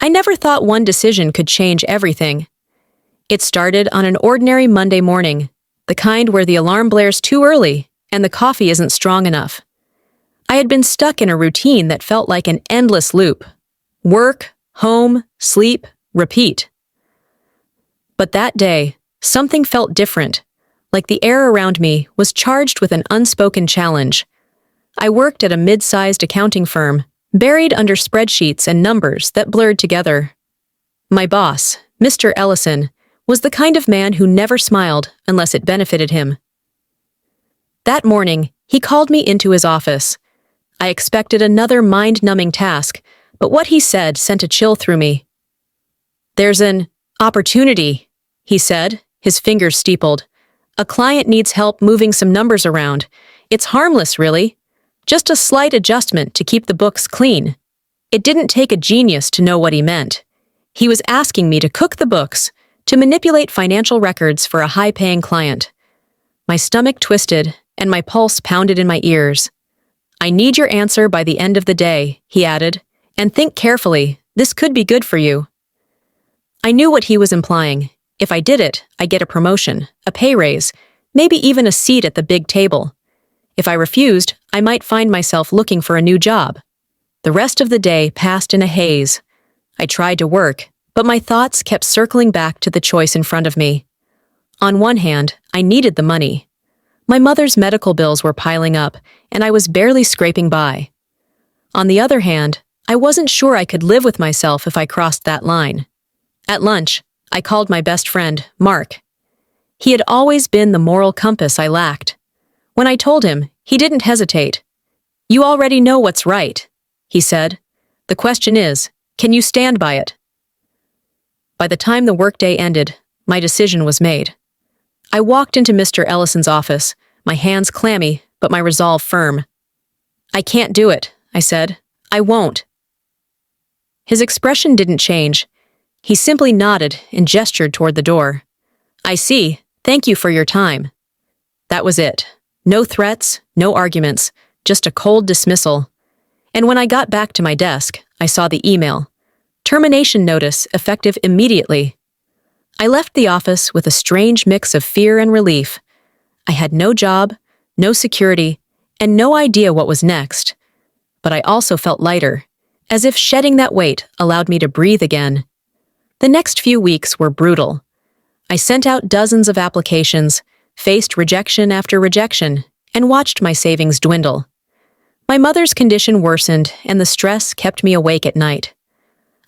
I never thought one decision could change everything. It started on an ordinary Monday morning, the kind where the alarm blares too early and the coffee isn't strong enough. I had been stuck in a routine that felt like an endless loop. Work, home, sleep, repeat. But that day, something felt different, like the air around me was charged with an unspoken challenge. I worked at a mid-sized accounting firm, buried under spreadsheets and numbers that blurred together. My boss, Mr. Ellison, was the kind of man who never smiled unless it benefited him. That morning, he called me into his office. I expected another mind-numbing task, but what he said sent a chill through me. "There's an opportunity," he said, his fingers steepled. "A client needs help moving some numbers around. It's harmless, really. Just a slight adjustment to keep the books clean." It didn't take a genius to know what he meant. He was asking me to cook the books, to manipulate financial records for a high-paying client. My stomach twisted, and my pulse pounded in my ears. "I need your answer by the end of the day," he added, "and think carefully. This could be good for you." I knew what he was implying. If I did it, I'd get a promotion, a pay raise, maybe even a seat at the big table. If I refused, I might find myself looking for a new job. The rest of the day passed in a haze. I tried to work, but my thoughts kept circling back to the choice in front of me. On one hand, I needed the money. My mother's medical bills were piling up, and I was barely scraping by. On the other hand, I wasn't sure I could live with myself if I crossed that line. At lunch, I called my best friend, Mark. He had always been the moral compass I lacked. When I told him, he didn't hesitate. "You already know what's right," he said. "The question is, can you stand by it?" By the time the workday ended, my decision was made. I walked into Mr. Ellison's office, my hands clammy, but my resolve firm. "I can't do it," I said. "I won't." His expression didn't change. He simply nodded and gestured toward the door. "I see. Thank you for your time." That was it. No threats, no arguments, just a cold dismissal. And when I got back to my desk, I saw the email. Termination notice effective immediately. I left the office with a strange mix of fear and relief. I had no job, no security, and no idea what was next. But I also felt lighter, as if shedding that weight allowed me to breathe again. The next few weeks were brutal. I sent out dozens of applications, faced rejection after rejection, and watched my savings dwindle. My mother's condition worsened, and the stress kept me awake at night.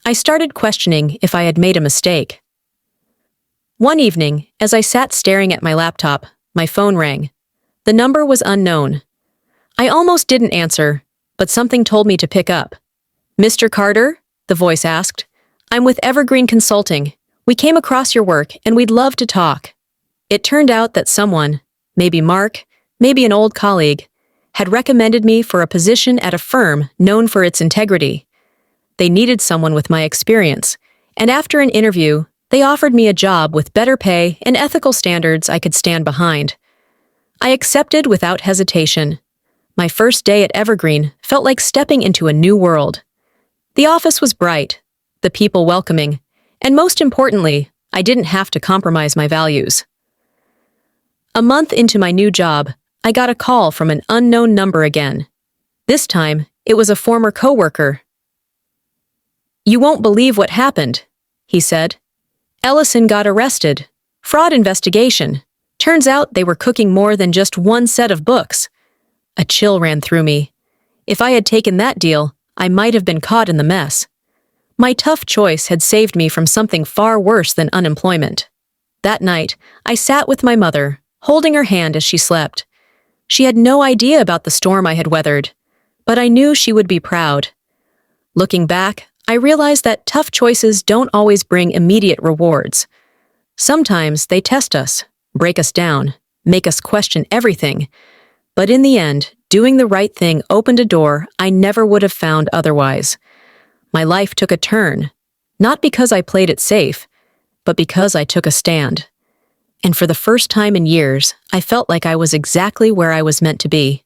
I started questioning if I had made a mistake. One evening, as I sat staring at my laptop, my phone rang. The number was unknown. I almost didn't answer, but something told me to pick up. "Mr. Carter?" the voice asked. "I'm with Evergreen Consulting. We came across your work, and we'd love to talk." It turned out that someone, maybe Mark, maybe an old colleague, had recommended me for a position at a firm known for its integrity. They needed someone with my experience, and after an interview, they offered me a job with better pay and ethical standards I could stand behind. I accepted without hesitation. My first day at Evergreen felt like stepping into a new world. The office was bright, the people welcoming, and most importantly, I didn't have to compromise my values. A month into my new job, I got a call from an unknown number again. This time, it was a former coworker. "You won't believe what happened," he said. "Ellison got arrested. Fraud investigation. Turns out they were cooking more than just one set of books." A chill ran through me. If I had taken that deal, I might have been caught in the mess. My tough choice had saved me from something far worse than unemployment. That night, I sat with my mother, holding her hand as she slept. She had no idea about the storm I had weathered, but I knew she would be proud. Looking back, I realized that tough choices don't always bring immediate rewards. Sometimes they test us, break us down, make us question everything. But in the end, doing the right thing opened a door I never would have found otherwise. My life took a turn, not because I played it safe, but because I took a stand. And for the first time in years, I felt like I was exactly where I was meant to be.